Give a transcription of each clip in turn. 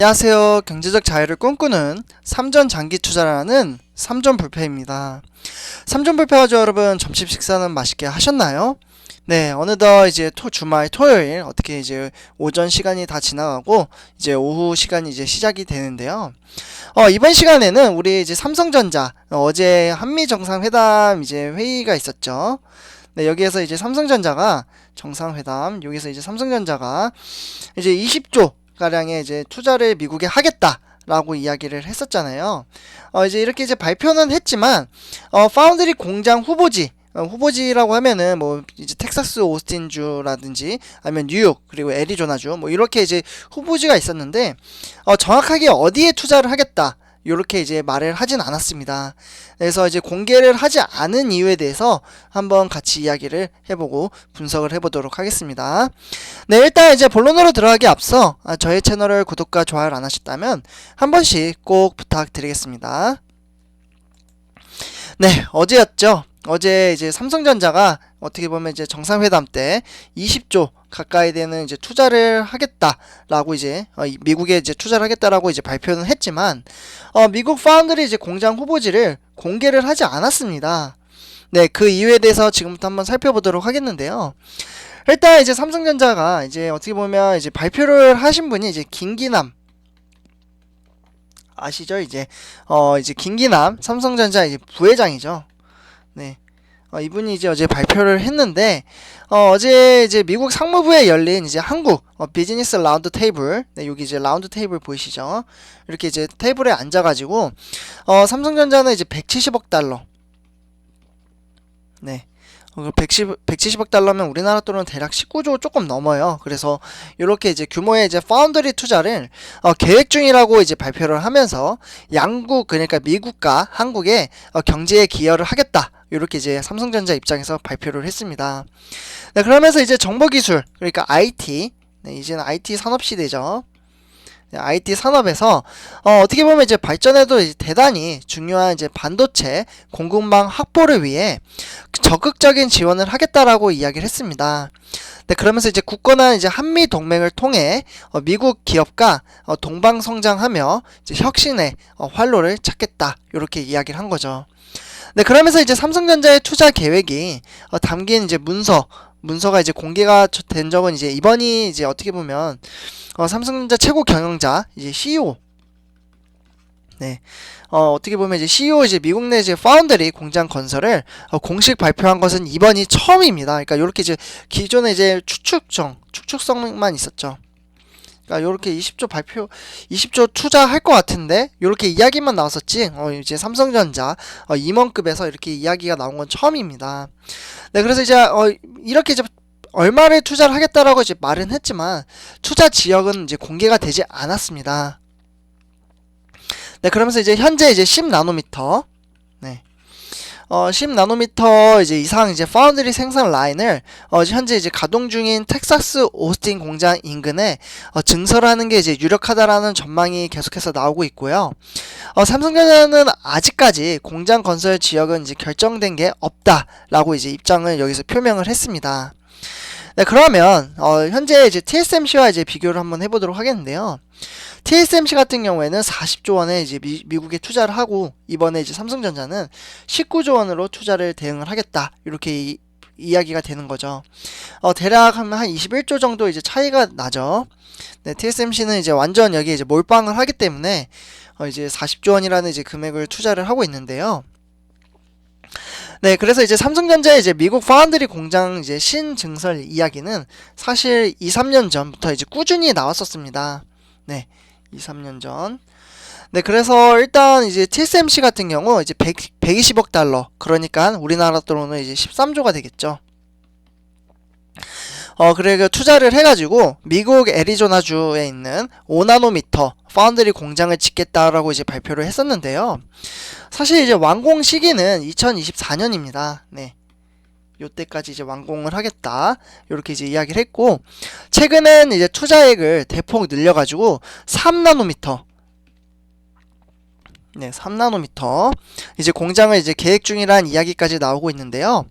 안녕하세요. 경제적 자유를 꿈꾸는 삼전 장기 투자라는 삼전불패입니다. 삼전불패가죠, 여러분. 점심 식사는 맛있게 하셨나요? 네, 어느덧 이제 주말 토요일 어떻게 이제 오전 시간이 다 지나가고 이제 오후 시간이 이제 시작이 되는데요. 이번 시간에는 우리 이제 삼성전자 어제 한미 정상회담 이제 회의가 있었죠. 네, 여기에서 이제 삼성전자가 정상회담 여기서 이제 삼성전자가 이제 20조 가량의 이제 투자를 미국에 하겠다라고 이야기를 했었잖아요. 이제 이렇게 이제 발표는 했지만 파운드리 공장 후보지라고 하면은 뭐 이제 텍사스 오스틴주라든지 아니면 뉴욕 그리고 애리조나주 뭐 이렇게 이제 후보지가 있었는데 정확하게 어디에 투자를 하겠다 요렇게 이제 말을 하진 않았습니다. 그래서 이제 공개를 하지 않은 이유에 대해서 한번 같이 이야기를 해보고 분석을 해보도록 하겠습니다. 네, 일단 이제 본론으로 들어가기 앞서 저희 채널을 구독과 좋아요를 안 하셨다면 한 번씩 꼭 부탁드리겠습니다. 네, 어제였죠. 어제 이제 삼성전자가 어떻게 보면 이제 정상회담 때 20조 가까이 되는 이제 투자를 하겠다라고 이제 미국에 이제 투자를 하겠다라고 이제 발표는 했지만 미국 파운드리 이제 공장 후보지를 공개를 하지 않았습니다. 네, 그 이유에 대해서 지금부터 한번 살펴보도록 하겠는데요. 일단 이제 삼성전자가 이제 어떻게 보면 이제 발표를 하신 분이 이제 김기남 아시죠? 이제 이제 김기남 삼성전자 이제 부회장이죠. 네. 이분이 이제 어제 발표를 했는데 어제 이제 미국 상무부에 열린 이제 한국 비즈니스 라운드 테이블, 네, 여기 이제 라운드 테이블 보이시죠? 이렇게 이제 테이블에 앉아가지고 삼성전자는 이제 170억 달러, 네. 170억 달러면 우리나라 돈은 대략 19조 조금 넘어요. 그래서 이렇게 이제 규모의 이제 파운드리 투자를 계획 중이라고 이제 발표를 하면서 양국 그러니까 미국과 한국의 경제에 기여를 하겠다. 이렇게 이제 삼성전자 입장에서 발표를 했습니다. 네, 그러면서 이제 정보기술 그러니까 IT, 네, 이제는 IT 산업 시대죠. IT 산업에서 어떻게 보면 이제 발전에도 이제 대단히 중요한 이제 반도체 공급망 확보를 위해 적극적인 지원을 하겠다라고 이야기를 했습니다. 네, 그러면서 이제 굳건한 이제 한미 동맹을 통해 미국 기업과 동방 성장하며 이제 혁신의 활로를 찾겠다 이렇게 이야기를 한 거죠. 네, 그러면서 이제 삼성전자의 투자 계획이 담긴 이제 문서가 이제 공개가 된 적은 이제 이번이 이제 어떻게 보면 삼성전자 최고 경영자 이제 CEO, 네, 어떻게 보면 이제 CEO 이제 미국 내 이제 파운드리 공장 건설을 공식 발표한 것은 이번이 처음입니다. 그러니까 이렇게 이제 기존에 이제 추측성만 있었죠. 그러니까 요렇게 20조 투자할 것 같은데 요렇게 이야기만 나왔었지 이제 삼성전자 임원급에서 이렇게 이야기가 나온 건 처음입니다. 네, 그래서 이제 이렇게 이제 얼마를 투자를 하겠다라고 이제 말은 했지만 투자 지역은 이제 공개가 되지 않았습니다. 네, 그러면서 이제 현재 이제 10나노미터, 네, 10나노미터 이제 이상 이제 파운드리 생산 라인을 현재 이제 가동 중인 텍사스 오스틴 공장 인근에 증설하는 게 이제 유력하다라는 전망이 계속해서 나오고 있고요. 삼성전자는 아직까지 공장 건설 지역은 이제 결정된 게 없다라고 이제 입장을 여기서 표명을 했습니다. 네, 그러면 현재 이제 TSMC와 이제 비교를 한번 해보도록 하겠는데요. TSMC 같은 경우에는 40조 원에 이제 미국에 투자를 하고 이번에 이제 삼성전자는 19조 원으로 투자를 대응을 하겠다 이렇게 이야기가 되는 거죠. 대략 한 21조 정도 이제 차이가 나죠. 네, TSMC는 이제 완전 여기에 이제 몰빵을 하기 때문에 이제 40조 원이라는 이제 금액을 투자를 하고 있는데요. 네, 그래서 이제 삼성전자의 이제 미국 파운드리 공장 이제 신증설 이야기는 사실 2, 3년 전부터 이제 꾸준히 나왔었습니다. 네, 2, 3년 전. 네, 그래서 일단 이제 TSMC 같은 경우 이제 120억 달러, 그러니까 우리나라 돈으로는 이제 13조가 되겠죠. 그래 투자를 해가지고 미국 애리조나주에 있는 5나노미터 파운드리 공장을 짓겠다라고 이제 발표를 했었는데요. 사실 이제 완공 시기는 2024년입니다. 네. 요때까지 이제 완공을 하겠다. 이렇게 이제 이야기를 했고, 최근엔 이제 투자액을 대폭 늘려가지고 3나노미터. 네, 3나노미터. 이제 공장을 이제 계획 중이라는 이야기까지 나오고 있는데요.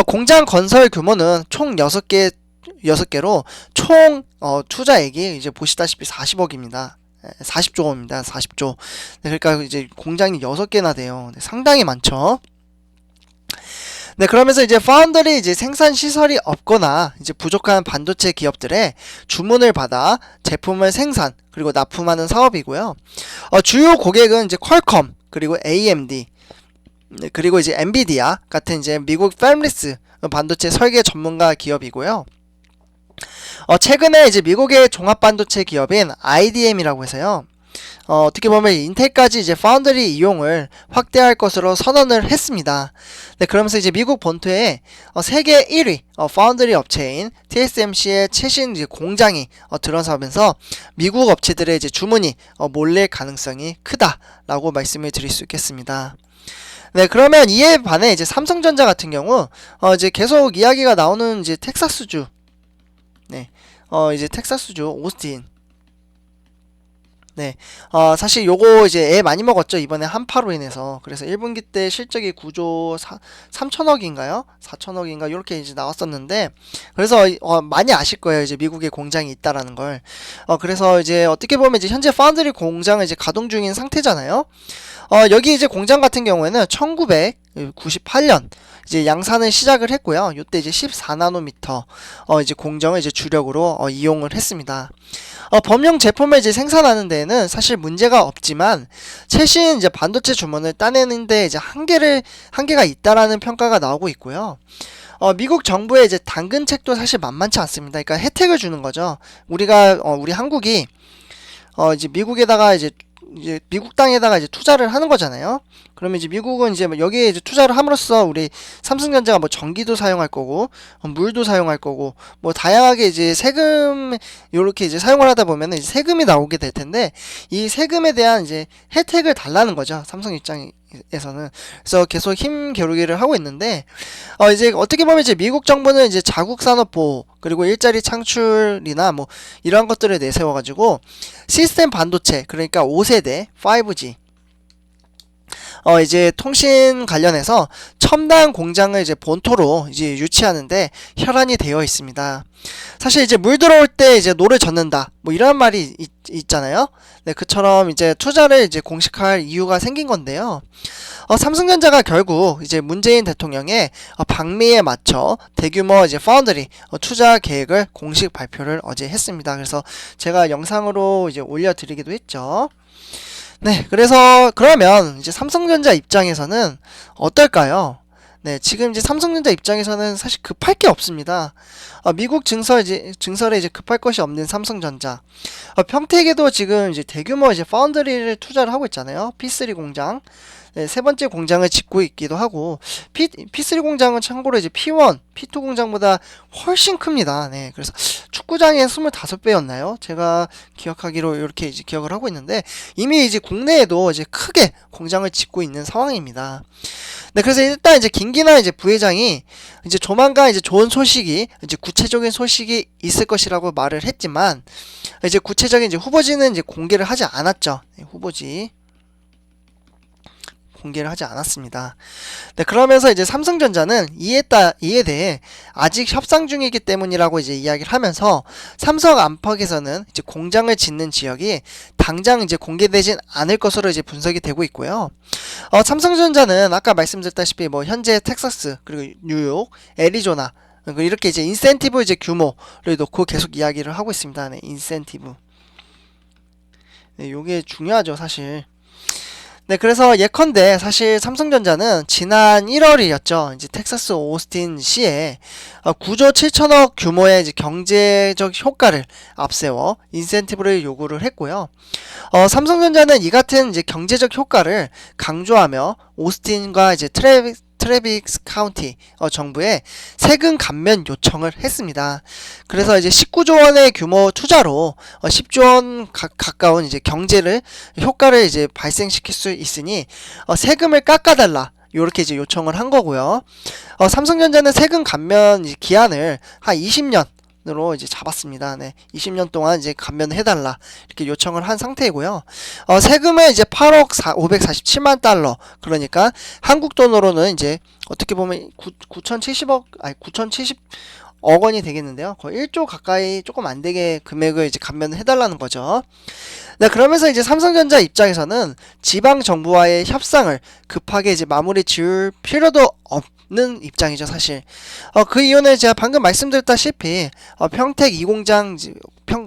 공장 건설 규모는 총 6개로 총 투자액이 이제 보시다시피 40억입니다. 40조 원입니다. 40조. 네, 그러니까 이제 공장이 6개나 돼요. 네, 상당히 많죠. 네, 그러면서 이제 파운더리 이제 생산 시설이 없거나 이제 부족한 반도체 기업들의 주문을 받아 제품을 생산 그리고 납품하는 사업이고요. 주요 고객은 이제 퀄컴 그리고 AMD 네, 그리고 이제 엔비디아 같은 이제 미국 팹리스 반도체 설계 전문가 기업이고요. 최근에 이제 미국의 종합 반도체 기업인 IDM이라고 해서요. 어떻게 보면 인텔까지 이제 파운드리 이용을 확대할 것으로 선언을 했습니다. 네, 그러면서 이제 미국 본토에 세계 1위 파운드리 업체인 TSMC의 최신 이제 공장이 들어서면서 미국 업체들의 이제 주문이 몰릴 가능성이 크다라고 말씀을 드릴 수 있겠습니다. 네, 그러면 이에 반해 이제 삼성전자 같은 경우 이제 계속 이야기가 나오는 이제 텍사스주, 네, 이제 텍사스주 오스틴. 네, 사실 요거 이제 애 많이 먹었죠. 이번에 한파로 인해서. 그래서 1분기 때 실적이 9조 3천억인가요? 4천억인가? 요렇게 이제 나왔었는데, 그래서, 많이 아실 거예요. 이제 미국에 공장이 있다라는 걸. 그래서 이제 어떻게 보면 이제 현재 파운드리 공장을 이제 가동 중인 상태잖아요. 여기 이제 공장 같은 경우에는 1998년, 이제 양산을 시작을 했고요. 요때 이제 14나노미터, 이제 공정을 이제 주력으로, 이용을 했습니다. 범용 제품을 이제 생산하는 데에는 사실 문제가 없지만 최신 이제 반도체 주문을 따내는데 이제 한계가 있다라는 평가가 나오고 있고요. 미국 정부의 이제 당근책도 사실 만만치 않습니다. 그러니까 혜택을 주는 거죠. 우리 한국이 이제 미국에다가 이제 미국 땅에다가 이제 투자를 하는 거잖아요. 그러면 이제 미국은 이제 여기에 이제 투자를 함으로써 우리 삼성전자가 뭐 전기도 사용할 거고, 물도 사용할 거고, 뭐 다양하게 이제 세금 요렇게 이제 사용을 하다 보면은 이제 세금이 나오게 될 텐데, 이 세금에 대한 이제 혜택을 달라는 거죠. 삼성 입장에서는. 그래서 계속 힘 겨루기를 하고 있는데, 이제 어떻게 보면 이제 미국 정부는 이제 자국 산업 보호, 그리고 일자리 창출이나 뭐 이런 것들을 내세워가지고 시스템 반도체, 그러니까 5세대 5G 이제 통신 관련해서 첨단 공장을 이제 본토로 이제 유치하는데 혈안이 되어 있습니다. 사실 이제 물 들어올 때 이제 노를 젓는다 뭐 이런 말이 있잖아요. 네, 그처럼 이제 투자를 이제 공식화할 이유가 생긴 건데요. 삼성전자가 결국 이제 문재인 대통령의 방미에 맞춰 대규모 이제 파운드리 투자 계획을 공식 발표를 어제 했습니다. 그래서 제가 영상으로 이제 올려드리기도 했죠. 네, 그래서 그러면 이제 삼성전자 입장에서는 어떨까요? 네, 지금 이제 삼성전자 입장에서는 사실 급할 게 없습니다. 미국 증설에 이제 급할 것이 없는 삼성전자. 평택에도 지금 이제 대규모 이제 파운드리를 투자를 하고 있잖아요. P3 공장. 네, 세 번째 공장을 짓고 있기도 하고, P3 공장은 참고로 이제 P1, P2 공장보다 훨씬 큽니다. 네, 그래서 축구장의 25배였나요? 제가 기억하기로 이렇게 이제 기억을 하고 있는데, 이미 이제 국내에도 이제 크게 공장을 짓고 있는 상황입니다. 네, 그래서 일단 이제 김기나 이제 부회장이 이제 조만간 이제 좋은 소식이, 이제 구체적인 소식이 있을 것이라고 말을 했지만, 이제 구체적인 이제 후보지는 이제 공개를 하지 않았죠. 네, 후보지. 공개를 하지 않았습니다. 네, 그러면서 이제 삼성전자는 이에 대해 아직 협상 중이기 때문이라고 이제 이야기를 하면서 삼성 안팎에서는 이제 공장을 짓는 지역이 당장 이제 공개되진 않을 것으로 이제 분석이 되고 있고요. 삼성전자는 아까 말씀드렸다시피 뭐 현재 텍사스 그리고 뉴욕, 애리조나 이렇게 이제 인센티브 이제 규모를 놓고 계속 이야기를 하고 있습니다. 네, 인센티브. 네, 요게 중요하죠, 사실. 네, 그래서 예컨대 사실 삼성전자는 지난 1월이었죠. 이제 텍사스 오스틴 시에 9조 7천억 규모의 이제 경제적 효과를 앞세워 인센티브를 요구를 했고요. 삼성전자는 이 같은 이제 경제적 효과를 강조하며 오스틴과 이제 트래비스 카운티 정부에 세금 감면 요청을 했습니다. 그래서 이제 19조 원의 규모 투자로 10조 원 가까운 이제 경제를 효과를 이제 발생시킬 수 있으니 세금을 깎아달라. 요렇게 이제 요청을 한 거고요. 삼성전자는 세금 감면 기한을 한 20년으로 이제 잡았습니다. 네, 20년 동안 이제 감면해달라 이렇게 요청을 한 상태이고요. 세금은 이제 8억 547만 달러, 그러니까 한국 돈으로는 이제 어떻게 보면 9,070억, 아니 9,070 억 원이 되겠는데요. 거의 1조 가까이 조금 안 되게 금액을 이제 감면을 해달라는 거죠. 네, 그러면서 이제 삼성전자 입장에서는 지방 정부와의 협상을 급하게 이제 마무리 지을 필요도 없는 입장이죠, 사실. 그 이유는 제가 방금 말씀드렸다시피 평택 2공장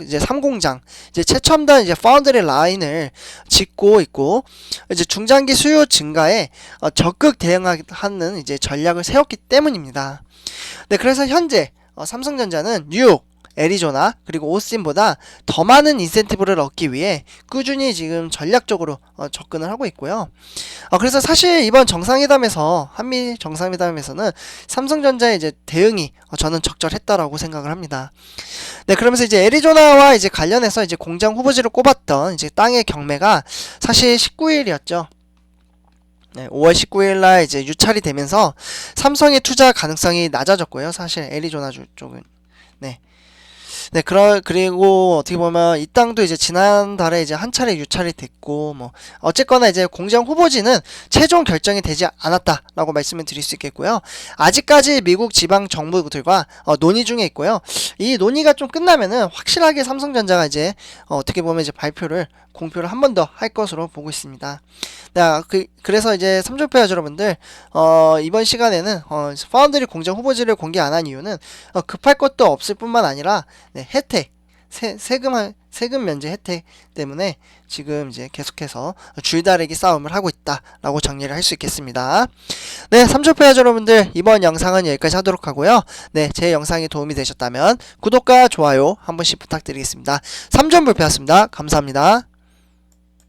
이제 3공장 이제 최첨단 이제 파운드리 라인을 짓고 있고 이제 중장기 수요 증가에 적극 대응하는 이제 전략을 세웠기 때문입니다. 네, 그래서 현재 삼성전자는 뉴욕, 애리조나 그리고 오스틴보다 더 많은 인센티브를 얻기 위해 꾸준히 지금 전략적으로 접근을 하고 있고요. 그래서 사실 이번 정상회담에서 한미 정상회담에서는 삼성전자의 이제 대응이 저는 적절했다라고 생각을 합니다. 네, 그러면서 이제 애리조나와 이제 관련해서 이제 공장 후보지를 꼽았던 이제 땅의 경매가 사실 19일이었죠. 네, 5월 19일 날 이제 유찰이 되면서 삼성의 투자 가능성이 낮아졌고요. 사실 애리조나 쪽은. 네. 네, 그리고 어떻게 보면 이 땅도 이제 지난달에 이제 한 차례 유찰이 됐고, 뭐, 어쨌거나 이제 공장 후보지는 최종 결정이 되지 않았다라고 말씀을 드릴 수 있겠고요. 아직까지 미국 지방 정부들과 논의 중에 있고요. 이 논의가 좀 끝나면은 확실하게 삼성전자가 이제 어떻게 보면 이제 공표를 한 번 더 할 것으로 보고 있습니다. 네, 그래서 이제 삼조페어 여러분들, 이번 시간에는, 파운드리 공장 후보지를 공개 안 한 이유는, 급할 것도 없을 뿐만 아니라, 네, 혜택, 세금 면제 혜택 때문에 지금 이제 계속해서 줄다리기 싸움을 하고 있다라고 정리를 할 수 있겠습니다. 네, 삼조페어 여러분들, 이번 영상은 여기까지 하도록 하고요. 네, 제 영상이 도움이 되셨다면, 구독과 좋아요 한 번씩 부탁드리겠습니다. 삼존불패였습니다. 감사합니다.